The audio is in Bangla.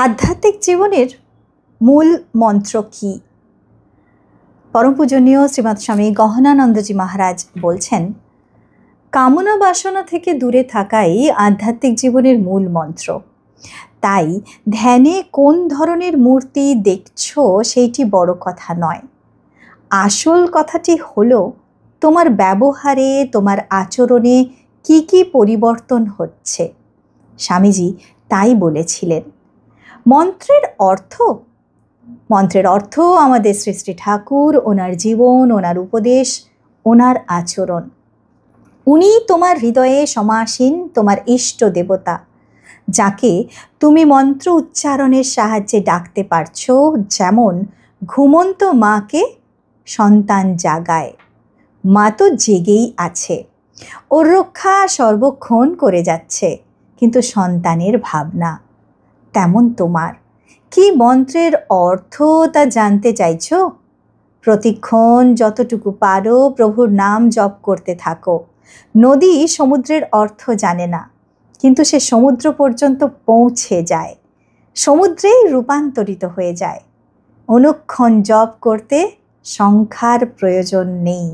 আধ্যাত্মিক জীবনের মূল মন্ত্র কি? পরম পূজনীয় শ্রীমৎ স্বামী গহনানন্দজি মহারাজ বলছেন, কামনা বাসনা থেকে দূরে থাকাই আধ্যাত্মিক জীবনের মূল মন্ত্র। তাই ধ্যানে কোন ধরনের মূর্তি দেখছো সেইটি বড় কথা নয়। আসল কথাটি হলো তোমার ব্যবহারে, তোমার আচরণে কি কি পরিবর্তন হচ্ছে। স্বামীজি তাই বলেছিলেন। মন্ত্রের অর্থ আমাদের শ্রী শ্রী ঠাকুর, ওনার জীবন, ওনার উপদেশ, ওনার আচরণ। উনি তোমার হৃদয়ে সমাসীন, তোমার ইষ্ট দেবতা, যাকে তুমি মন্ত্র উচ্চারণের সাহায্যে ডাকতে পারছো। যেমন ঘুমন্ত মাকে সন্তান জাগায়, মা তো জেগেই আছে, ওর রক্ষা সর্বক্ষণ করে যাচ্ছে, কিন্তু সন্তানের ভাবনা। তেমন তোমার কি মন্ত্রের অর্থ তা জানতে চাইছো? প্রতিক্ষণ যতটুকু পারো প্রভুর নাম জপ করতে থাকো। নদী সমুদ্রের অর্থ জানে না, কিন্তু সে সমুদ্র পর্যন্ত পৌঁছে যায়, সমুদ্রেই রূপান্তরিত হয়ে যায়। অনুক্ষণ জপ করতে সংখ্যার প্রয়োজন নেই।